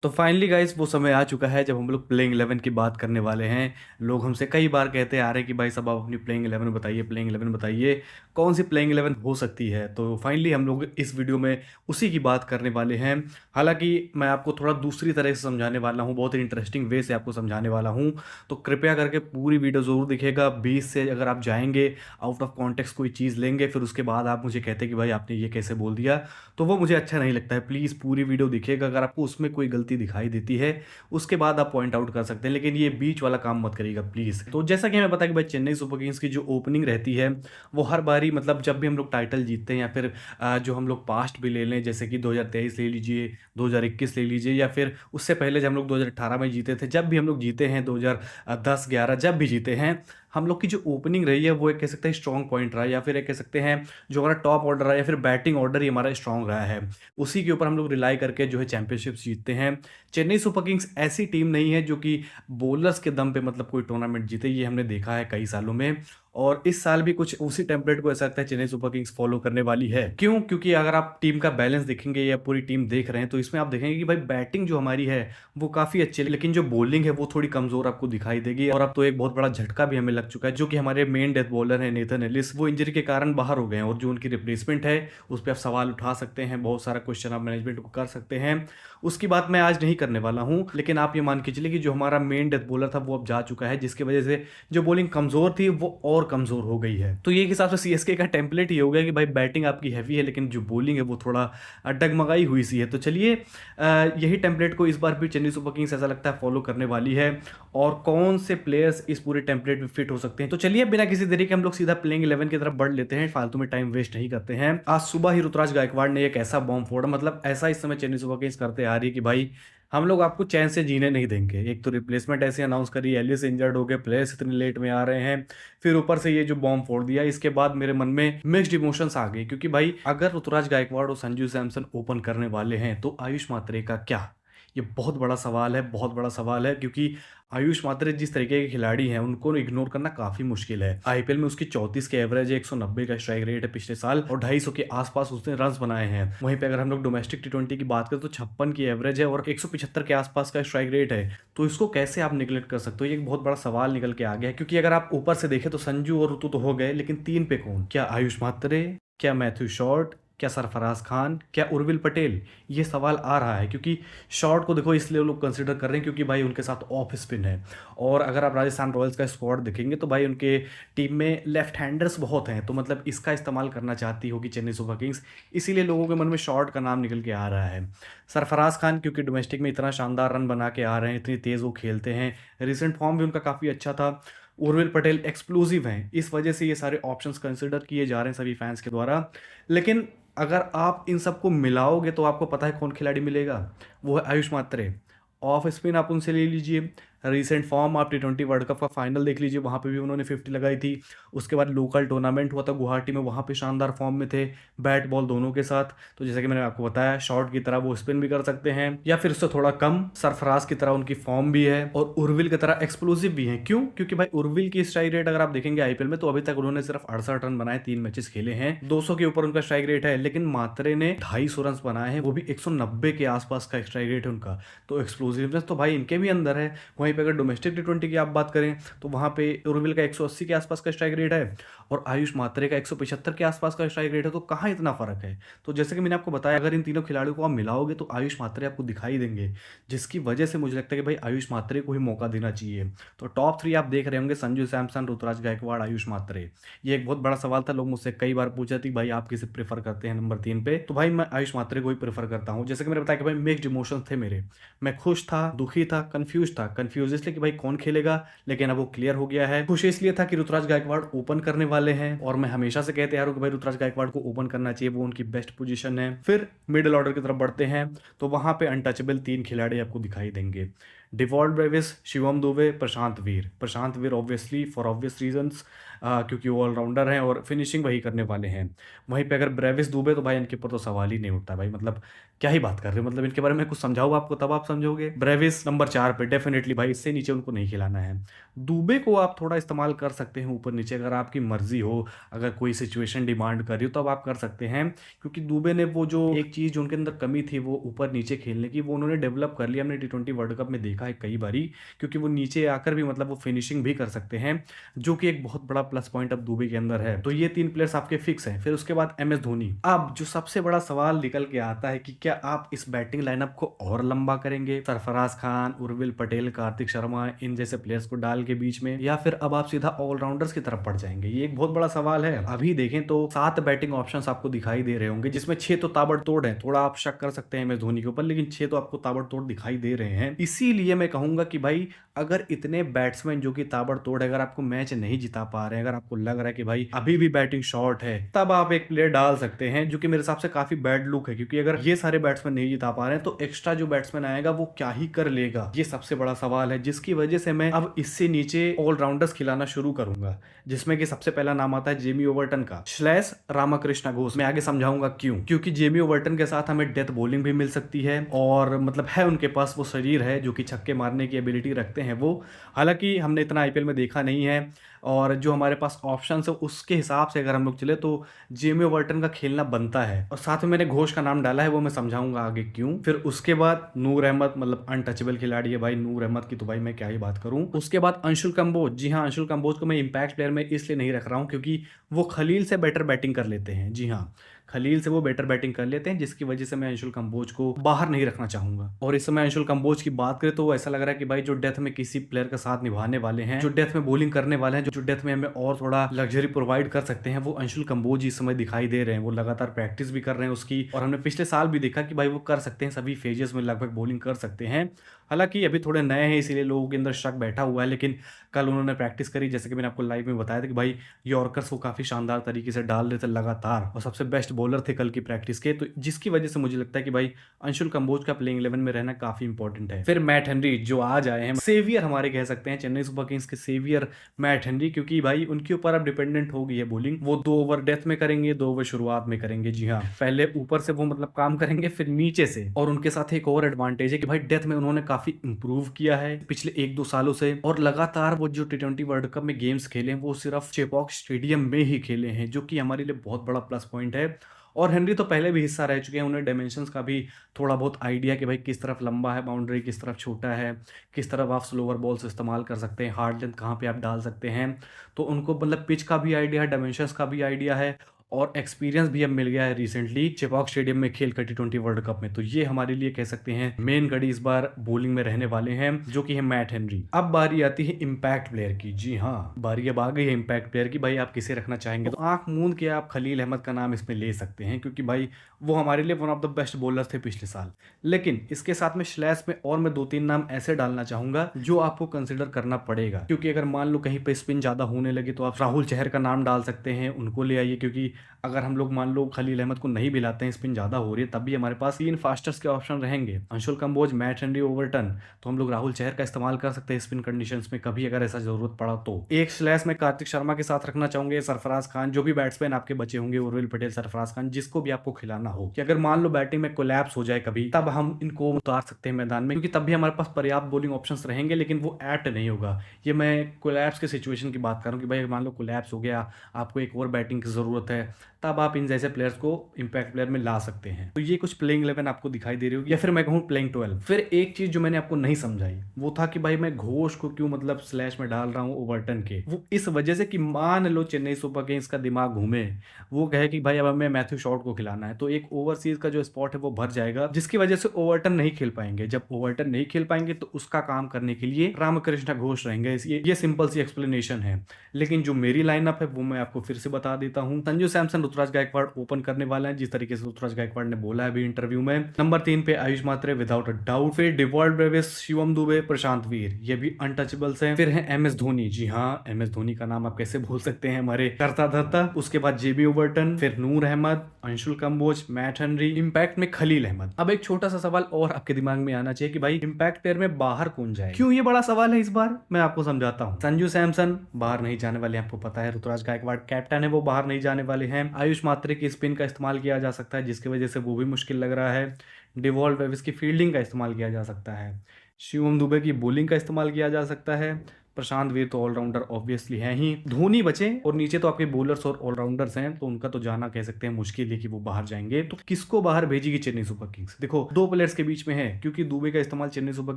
तो finally guys वो समय आ चुका है जब हम लोग प्लेइंग 11 की बात करने वाले हैं। लोग हमसे कई बार कहते आ रहे हैं कि भाई साहब आप अपनी प्लेइंग 11 बताइए, प्लेइंग 11 बताइए, कौन सी प्लेइंग 11 हो सकती है। तो फाइनली हम लोग इस वीडियो में उसी की बात करने वाले हैं। हालांकि मैं आपको थोड़ा दूसरी तरह से समझाने वाला हूँ, बहुत ही इंटरेस्टिंग वे से आपको समझाने वाला हूँ। तो कृपया करके पूरी वीडियो ज़रूर देखिएगा। 20 से अगर आप जाएंगे, आउट ऑफ कॉन्टेक्स्ट कोई चीज़ लेंगे, फिर उसके बाद आप मुझे कहते हैं कि भाई आपने ये कैसे बोल दिया, तो वो मुझे अच्छा नहीं लगता है। प्लीज़ पूरी वीडियो देखिएगा। अगर आपको उसमें कोई गलती दिखाई देती है, उसके बाद आप पॉइंट आउट कर सकते हैं, लेकिन ये बीच वाला काम मत करिएगा प्लीज़। तो जैसा कि हमें पता है कि भाई चेन्नई सुपर किंग्स की जो ओपनिंग रहती है, वो हर बारी मतलब जब भी हम लोग टाइटल जीतते हैं, या फिर जो हम लोग पास्ट भी ले लें, जैसे कि 2023 ले लीजिए, 2021 ले लीजिए, या फिर उससे पहले जब हम लोग 2018 में जीते थे, जब भी हम लोग जीते हैं, 2010-11 जब भी जीते हैं, हम लोग की जो ओपनिंग रही है वो एक कह सकते हैं स्ट्रॉन्ग पॉइंट रहा है, या फिर एक कह सकते हैं जो हमारा टॉप ऑर्डर रहा है, या फिर बैटिंग ऑर्डर ही हमारा स्ट्रॉन्ग रहा है। उसी के ऊपर हम लोग रिलाई करके जो है चैंपियनशिप्स जीतते हैं। चेन्नई सुपर किंग्स ऐसी टीम नहीं है जो कि बॉलर्स के दम पे मतलब कोई टूर्नामेंट जीते, ये हमने देखा है कई सालों में। और इस साल भी कुछ उसी टेम्पलेट को ऐसा लगता है चेन्नई सुपर किंग्स फॉलो करने वाली है। क्यों? क्योंकि अगर आप टीम का बैलेंस देखेंगे या पूरी टीम देख रहे हैं, तो इसमें आप देखेंगे कि भाई बैटिंग जो हमारी है वो काफ़ी अच्छी है, लेकिन जो बॉलिंग है वो थोड़ी कमज़ोर आपको दिखाई देगी। और अब तो एक बहुत बड़ा झटका भी हमें लग चुका है, जो कि हमारे मेन डेथ बॉलर है नेथन एलिस, वो इंजरी के कारण बाहर हो गए हैं। और जो उनकी रिप्लेसमेंट है, उस पर आप सवाल उठा सकते हैं, बहुत सारा क्वेश्चन आप मैनेजमेंट को कर सकते हैं। उसकी बात मैं आज नहीं करने वाला हूँ, लेकिन आप ये मान के चलिए कि जो हमारा मेन डेथ बॉलर था वो अब जा चुका है, जिसकी वजह से जो बॉलिंग कमज़ोर थी वो और कमज़ोर हो गई है। तो ये एक हिसाब से सीएसके का टेम्पलेट ये हो गया कि भाई बैटिंग आपकी हैवी है, लेकिन जो बॉलिंग है वो थोड़ा डगमगाई हुई सी है। तो चलिए यही टेम्पलेट को इस बार भी चेन्नई सुपर किंग्स ऐसा लगता है फॉलो करने वाली है। और कौन से प्लेयर्स इस पूरे टेम्पलेट में फिट हो सकते हैं, तो चलिए बिना किसी देरी के हम लोग सीधा प्लेइंग 11 की तरफ बढ़ लेते हैं, फालतू में टाइम वेस्ट नहीं करते हैं। आज सुबह ही ऋतुराज गायकवाड़ ने एक ऐसा बॉम्ब फोड़ा, मतलब ऐसा इस समय चेन्नई सुपर किंग्स करते आ रही है कि भाई हम लोग आपको चैन से जीने नहीं देंगे। एक तो रिप्लेसमेंट ऐसे अनाउंस करी, एलिस इंजर्ड हो गए, प्लेयर्स इतने लेट में आ रहे हैं, फिर ऊपर से ये जो बॉम्ब फोड़ दिया। इसके बाद मेरे मन में मिक्स्ड इमोशंस आ गए, क्योंकि भाई अगर ऋतुराज गायकवाड़ और संजू सैमसन ओपन करने वाले हैं, तो आयुष मात्रे का क्या? ये बहुत बड़ा सवाल है, बहुत बड़ा सवाल है, क्योंकि आयुष मात्रे जिस तरीके के खिलाड़ी हैं, उनको इग्नोर करना काफ़ी मुश्किल है। आईपीएल में उसकी 34 के एवरेज है, 190 का स्ट्राइक रेट है पिछले साल, और 250 के आसपास उसने रन्स बनाए हैं। वहीं पे अगर हम लोग डोमेस्टिक टी20 की बात करें, तो 56 की एवरेज है और 175 के आसपास का स्ट्राइक रेट है। तो इसको कैसे आप निगलेक्ट कर सकते हो? ये एक बहुत बड़ा सवाल निकल के आ गया है, क्योंकि अगर आप ऊपर से देखें तो संजू और ऋतु तो हो गए, लेकिन 3 पे कौन? क्या आयुष मात्रे, क्या मैथ्यू शॉर्ट, क्या सरफराज खान, क्या उर्विल पटेल? ये सवाल आ रहा है, क्योंकि शॉट को देखो इसलिए लोग कंसिडर कर रहे हैं क्योंकि भाई उनके साथ ऑफ स्पिन है। और अगर आप राजस्थान रॉयल्स का स्क्वाड देखेंगे, तो भाई उनके टीम में लेफ्ट हैंडर्स बहुत हैं, तो मतलब इसका इस्तेमाल करना चाहती होगी चेन्नई सुपर किंग्स, इसीलिए लोगों के मन में शॉट का नाम निकल के आ रहा है। सरफराज खान क्योंकि डोमेस्टिक में इतना शानदार रन बना के आ रहे हैं, इतनी तेज़ वो खेलते हैं, रिसेंट फॉर्म भी उनका काफ़ी अच्छा था। उर्विल पटेल एक्सप्लोसिव हैं, इस वजह से ये सारे ऑप्शंस कंसिडर किए जा रहे हैं सभी फैंस के द्वारा। लेकिन अगर आप इन सबको मिलाओगे, तो आपको पता है कौन खिलाड़ी मिलेगा? वो है आयुष मात्रे। ऑफ स्पिन आप उनसे ले लीजिए, रीसेंट फॉर्म आप टी20 वर्ल्ड कप का फाइनल देख लीजिए, वहाँ पे भी उन्होंने 50 लगाई थी। उसके बाद लोकल टूर्नामेंट हुआ था गुवाहाटी में, वहाँ पे शानदार फॉर्म में थे, बैट बॉल दोनों के साथ। तो जैसा कि मैंने आपको बताया, शॉट की तरह वो स्पिन भी कर सकते हैं, या फिर उससे थोड़ा कम सरफराज की तरह उनकी फॉर्म भी है, और उर्विल की तरह एक्सप्लोसिव भी है। क्यों? क्योंकि भाई उर्विल की स्ट्राइक रेट अगर आप देखेंगे आईपीएल में, तो अभी तक उन्होंने सिर्फ 68 रन बनाए, 3 मैचेस खेले हैं, 200 के ऊपर उनका स्ट्राइक रेट है। लेकिन मात्रे ने 250 रन बनाए हैं, वो भी 190 के आसपास का स्ट्राइक रेट है उनका। तो एक्सप्लोसिवनेस तो भाई इनके भी अंदर है। वहीं पे अगर डोमेस्टिक टी20 की आप बात करें, तो वहाँ पे उर्विल का 180 के आसपास का स्ट्राइक रेट है, और आयुष मात्रे का 175 के आसपास का स्ट्राइक रेट है। तो कहाँ इतना फर्क है? तो जैसे कि मैंने आपको बताया, अगर इन तीनों खिलाड़ियों को आप मिलाओगे, तो आयुष मात्रे आपको दिखाई देंगे, जिसकी वजह से मुझे लगता है कि भाई आयुष मात्रे को ही मौका देना चाहिए। तो टॉप 3 आप देख रहे होंगे, संजू सैमसन, ऋतुराज गायकवाड़, आयुष मात्रे। ये एक बहुत बड़ा सवाल था, लोग मुझसे कई बार पूछे थे भाई आप किसे प्रेफर करते हैं नंबर 3 पे? तो भाई मैं आयुष मात्रे को ही प्रेफर करता हूँ। जैसे कि मैंने बताया कि भाई मिक्स्ड इमोशंस थे मेरे, मैं खुश था, दुखी था, कंफ्यूज था। कंफ्यूज इसलिए कि भाई कौन खेलेगा, लेकिन अब वो क्लियर हो गया है। खुश इसलिए था कि ऋतुराज गायकवाड़ ओपन करने वाले हैं, और मैं हमेशा से कहते आ रहा हूं कि भाई ऋतुराज गायकवाड़ को ओपन करना चाहिए, वो उनकी बेस्ट पोजीशन है। फिर मिडिल ऑर्डर की तरफ बढ़ते हैं, तो वहां पे अनटचेबल 3 खिलाड़ी आपको दिखाई देंगे। Dewald Brevis, Shivam Dubey, Prashant Veer. Prashant Veer obviously for obvious reasons, क्योंकि वो ऑलराउंडर हैं और फिनिशिंग वही करने वाले हैं। वहीं पे अगर ब्रेविस दुबे तो भाई इनके ऊपर तो सवाल ही नहीं उठता भाई, मतलब क्या ही बात कर रहे हो, मतलब इनके बारे में कुछ समझाऊँ आपको तब आप समझोगे। ब्रेविस नंबर 4 पे डेफिनिटली भाई, इससे नीचे उनको नहीं खिलाना है। दुबे को आप थोड़ा इस्तेमाल कर सकते हैं ऊपर नीचे, अगर आपकी मर्जी हो, अगर कोई सिचुएशन डिमांड कर रही हो तब आप कर सकते हैं, क्योंकि दुबे ने वो जो एक चीज़ जो उनके अंदर कमी थी वो ऊपर नीचे खेलने की, वो उन्होंने डेवलप कर लिया। हमने टी20 वर्ल्ड कप में देखा है कई बारी, क्योंकि वो नीचे आकर भी मतलब वो फिनिशिंग भी कर सकते हैं, जो कि एक बहुत बड़ा प्लस पॉइंट अब दुबे के अंदर है। तो ये 3 प्लेयर्स आपके फिक्स हैं। फिर उसके बाद एम एस धोनी। अब जो सबसे बड़ा सवाल निकल के आता है कि क्या आप इस बैटिंग लाइनअप को और लंबा करेंगे, सरफराज खान, उर्विल पटेल, कार्तिक शर्मा, इन जैसे प्लेयर्स को डाल के बीच में, या फिर अब आप सीधा ऑलराउंडर्स की तरफ बढ़ जाएंगे? ये एक बहुत बड़ा सवाल है। अभी देखें तो 7 बैटिंग ऑप्शंस आपको दिखाई दे रहे होंगे, जिसमें 6 तो ताबड़तोड़ हैं। थोड़ा आप शक कर सकते हैं एम एस धोनी के ऊपर, लेकिन 6 तो आपको ताबड़तोड़ दिखाई दे रहे हैं। इसीलिए मैं कहूंगा कि भाई अगर इतने बैट्समैन जो कि ताबड़तोड़ है, अगर आपको मैच नहीं जिता पा रहे हैं, अगर आपको लग रहा है कि भाई अभी भी बैटिंग शॉर्ट है, तब आप एक प्लेयर डाल सकते हैं, जो कि मेरे हिसाब से काफी बैड लुक है, क्योंकि अगर ये सारे बैट्समैन नहीं जिता पा रहे हैं तो एक्स्ट्रा जो बैट्समैन आएगा वो क्या ही कर लेगा, ये सबसे बड़ा सवाल है, जिसकी वजह से मैं अब इससे नीचे ऑलराउंडर्स खिलाना शुरू करूंगा, जिसमें कि सबसे पहला नाम आता है जेमी ओवर्टन का स्लैश रामाकृष्णा घोष। मैं आगे समझाऊंगा क्यों, क्योंकि जेमी ओवर्टन के साथ हमें डेथ बॉलिंग भी मिल सकती है, और मतलब है उनके पास वो शरीर है जो कि छक्के मारने की एबिलिटी रखते हैं वो। हालांकि हमने इतना आईपीएल में देखा नहीं है, और जो हमारे पास ऑप्शन है उसके हिसाब से अगर हम लोग चले तो जेमी ओवर्टन का खेलना बनता है। और साथ में मैंने घोष का नाम डाला है, वो मैं समझाऊंगा आगे क्यों। फिर उसके बाद नूर अहमद, मतलब अनटचेबल खिलाड़ी है भाई नूर अहमद की, तो भाई मैं क्या ही बात करूं। उसके बाद अंशुल कंबोज। जी हाँ, अंशुल कंबोज को मैं इंपैक्ट प्लेयर में इसलिए नहीं रख रहा हूं क्योंकि वो खलील से बेटर बैटिंग कर लेते हैं। जी हाँ, खलील से वो बेटर बैटिंग कर लेते हैं, जिसकी वजह से मैं अंशुल कंबोज को बाहर नहीं रखना चाहूंगा। और इस समय अंशुल कंबोज की बात करें तो ऐसा लग रहा है कि भाई जो डेथ में किसी प्लेयर का साथ निभाने वाले हैं, जो डेथ में बॉलिंग करने वाले हैं, जो डेथ में हमें और थोड़ा लग्जरी प्रोवाइड कर सकते हैं, वो अंशुल कंबोज इस समय दिखाई दे रहे हैं। वो लगातार प्रैक्टिस भी कर रहे हैं उसकी, और हमने पिछले साल भी देखा कि भाई वो कर सकते हैं, सभी फेजेस में लगभग बॉलिंग कर सकते हैं। हालांकि अभी थोड़े नए हैं इसीलिए लोगों के अंदर शक बैठा हुआ है, लेकिन कल उन्होंने प्रैक्टिस करी, जैसे कि मैंने आपको लाइव में बताया था कि भाई यॉर्कर्स वो काफी शानदार तरीके से डाल रहे थे लगातार, और सबसे बेस्ट बॉलर थे कल की प्रैक्टिस के, तो जिसकी वजह से मुझे लगता है कि भाई अंशुल कंबोज का प्लेइंग 11 में रहना काफी इंपॉर्टेंट है। फिर मैट हेनरी जो आज आए हैं, सेवियर हमारे कह सकते हैं, चेन्नई सुपर किंग्स के सेवियर मैट हेनरी, क्योंकि भाई उनके ऊपर अब डिपेंडेंट हो गई है बॉलिंग। वो 2 ओवर डेथ में करेंगे, 2 ओवर शुरुआत में करेंगे। जी हाँ, पहले ऊपर से वो मतलब काम करेंगे, फिर नीचे से। और उनके साथ एक और एडवांटेज है कि भाई डेथ में उन्होंने काफी इंप्रूव किया है पिछले 1-2 सालों से, और लगातार वो जो टी20 वर्ल्ड कप में गेम्स खेले हैं वो सिर्फ चेपॉक स्टेडियम में ही खेले हैं, जो कि हमारे लिए बहुत बड़ा प्लस पॉइंट है। और हेनरी तो पहले भी हिस्सा रह चुके हैं, उन्हें डायमेंशंस का भी थोड़ा बहुत आइडिया कि भाई किस तरफ लंबा है बाउंड्री, किस तरफ छोटा है, किस तरफ आप स्लोअर बॉल्स इस्तेमाल कर सकते हैं, हार्ड लेंथ कहाँ पे आप डाल सकते हैं। तो उनको मतलब पिच का भी आइडिया है, डायमेंशंस का भी आइडिया है, और एक्सपीरियंस भी अब मिल गया है रिसेंटली चेपॉक स्टेडियम में खेल कर टी20 वर्ल्ड कप में। तो ये हमारे लिए कह सकते हैं मेन गड़ी इस बार बॉलिंग में रहने वाले हैं, जो कि है मैट हेनरी। अब बारी आती है इंपैक्ट प्लेयर की। जी हाँ, बारी अब आ गई है इंपैक्ट प्लेयर की। भाई आप किसे रखना चाहेंगे, तो आंख मूंद के आप खलील अहमद का नाम इसमें ले सकते हैं, क्योंकि भाई वो हमारे लिए one of the best bowler थे पिछले साल। लेकिन इसके साथ में स्लैश में और मैं 2-3 नाम ऐसे डालना चाहूंगा जो आपको कंसिडर करना पड़ेगा, क्योंकि अगर मान लो कहीं पे स्पिन ज्यादा होने लगे तो आप राहुल चहर का नाम डाल सकते हैं, उनको ले आइए, क्योंकि अगर हम लोग मान लो खलील अहमद को नहीं भी लाते हैं, स्पिन ज्यादा हो रही है, तब भी हमारे पास 3 फास्टर्स के ऑप्शन रहेंगे, Anshul Kamboj, Matt Henry, Overton. तो हम लोग राहुल चहर का इस्तेमाल कर सकते हैं स्पिन कंडीशंस में कभी अगर ऐसा जरूरत पड़ा तो। एक स्लैश में कार्तिक शर्मा के साथ रखना चाहूंगे, सरफराज खान, जो भी बैट्समैन आपके बचे होंगे, उर्विल पटेल, सरफराज खान, जिसको भी आपको खिलाना हो, कि अगर मान लो बैटिंग में कोलैप्स हो जाए कभी, तब हम इनको उतार सकते हैं मैदान में, क्योंकि तब भी हमारे पास पर्याप्त बॉलिंग ऑप्शंस रहेंगे, लेकिन वो एट नहीं होगा। ये मैं कोलैप्स के सिचुएशन की बात कर रहा हूँ कि भाई मान लो कोलैप्स हो गया, आपको एक और बैटिंग की जरूरत है, तब आप इन जैसे प्लेयर्स को इंपैक्ट प्लेयर में ला सकते हैं। तो ये कुछ प्लेइंग 11 आपको दिखाई दे रही होगी, या फिर मैं कहूँ प्लेइंग 12। फिर एक चीज जो मैंने आपको नहीं समझाई वो था कि भाई मैं घोष को क्यों मतलब स्लैश में डाल रहा हूँ ओवर्टन के। वो इस वजह से कि मान लो चेन्नई सुपर किंग्स का दिमाग घूमे, वो कहे कि भाई अब हमें मैथ्यू शॉर्ट को खिलाना है, तो एक ओवरसीज का जो स्पॉट है वो भर जाएगा, जिसकी वजह से ओवर्टन नहीं खेल पाएंगे। जब ओवर्टन नहीं खेल पाएंगे तो उसका काम करने के लिए रामकृष्ण घोष रहेंगे। ये सिंपल सी एक्सप्लेनेशन है। लेकिन जो मेरी लाइनअप है वो मैं आपको फिर से बता देता हूँ। संजू सैमसन, ऋतुराज गायकवाड़ ओपन करने वाले हैं, जिस तरीके से ऋतुराज गायकवाड़ ने बोला है अभी इंटरव्यू में। नंबर 3 पे आयुष मात्रे विदाउट अ डाउट। फिर डिवॉल्ट ब्रेविस, शिवम दुबे, प्रशांत वीर, ये भी अनटचेबल्स हैं। फिर है एम एस धोनी, जी हाँ, एम एस धोनी का नाम आप कैसे भूल सकते हैं, हमारे करता धरता। उसके बाद जेबी ओबर्टन, फिर Noor Ahmad, Anshul Kamboj, Matt Henry, impact में खलील अहमद। अब एक छोटा सा सवाल और आपके दिमाग में आना चाहिए कि भाई इंपैक्ट प्लेयर में बाहर कौन जाए, क्यों ये बड़ा सवाल है इस बार, मैं आपको समझाता हूँ। संजू सैमसन बाहर नहीं जाने वाले, आपको पता है। ऋतुराज गायकवाड़ कैप्टन है, वो बाहर नहीं जाने वाले हैं। आयुष मात्रे की स्पिन का इस्तेमाल किया जा सकता है, जिसकी वजह से वो भी मुश्किल लग रहा है। डिवॉल्ट ब्रेविस की फील्डिंग का इस्तेमाल किया जा सकता है। शिवम दुबे की बॉलिंग का इस्तेमाल किया जा सकता है। प्रशांत वीर तो ऑलराउंडर ऑब्वियसली है ही। धोनी बचे और नीचे तो आपके बॉलर्स और ऑलराउंडर्स हैं, तो उनका तो जाना कह सकते हैं मुश्किल है कि वो बाहर जाएंगे। तो किसको बाहर भेजेगी चेन्नई सुपर किंग्स? देखो, दो प्लेयर्स के बीच में है, क्योंकि दुबे का इस्तेमाल चेन्नई सुपर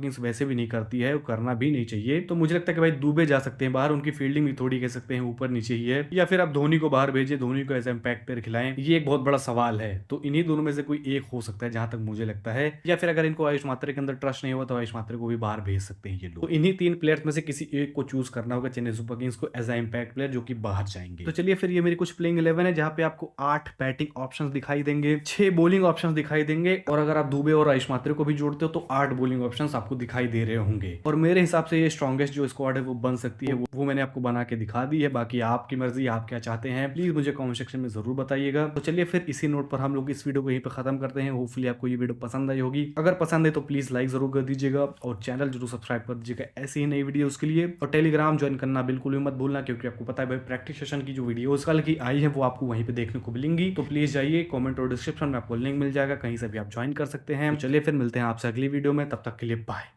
किंग्स वैसे भी नहीं करती है, करना भी नहीं चाहिए। तो मुझे लगता है कि भाई दुबे जा सकते हैं बाहर, उनकी फील्डिंग भी थोड़ी कह सकते हैं ऊपर नीचे ही है। या फिर आप धोनी को बाहर भेजे, धोनी को एज इम्पैक्ट प्लेयर खिलाएं, ये एक बहुत बड़ा सवाल है। तो इन्हीं दोनों में से कोई एक हो सकता है जहां तक मुझे लगता है। या फिर अगर इनको आयुष मात्रे के अंदर ट्रस्ट नहीं हुआ तो आयुष मात्रे को भी बाहर भेज सकते हैं ये लोग। तो इन्हीं 3 प्लेयर्स में से किसी एक को चूज करना होगा चेन्नई सुपर किंग्स को एज अ इंपैक्ट प्लेयर, जो कि बाहर जाएंगे। तो चलिए फिर ये मेरी कुछ प्लेइंग 11 है, जहां पे आपको 8 बैटिंग ऑप्शंस दिखाई देंगे, 6 बॉलिंग ऑप्शंस दिखाई देंगे, और अगर आप दुबे और आयुष मात्रे को भी जोड़ते हो तो 8 बॉलिंग ऑप्शंस आपको दिखाई दे रहे होंगे। और मेरे हिसाब से ये स्ट्रॉन्गेस्ट जो स्क्वाड है वो बन सकती है, वो मैंने आपको बना के दिखा दी है। बाकी आपकी मर्जी, आप क्या चाहते हैं प्लीज मुझे कॉमेंट सेक्शन में जरूर बताइएगा। तो चलिए फिर इसी नोट पर हम लोग इस वीडियो को यहीं पर खत्म करते हैं। होपफुली आपको ये वीडियो पसंद आई होगी। अगर पसंद है तो प्लीज लाइक जरूर कर दीजिएगा और चैनल जरूर सब्सक्राइब कर दीजिएगा ऐसी ही नई वीडियोस के लिए। और टेलीग्राम ज्वाइन करना बिल्कुल भी मत भूलना, क्योंकि आपको पता है भाई प्रैक्टिस सेशन की जो वीडियोस कल की आई है वो आपको वहीं पे देखने को मिलेंगी। तो प्लीज जाइए, कमेंट और डिस्क्रिप्शन में आपको लिंक मिल जाएगा, कहीं से भी आप ज्वाइन कर सकते हैं। चलिए फिर मिलते हैं आपसे अगली वीडियो में, तब तक के लिए बाय।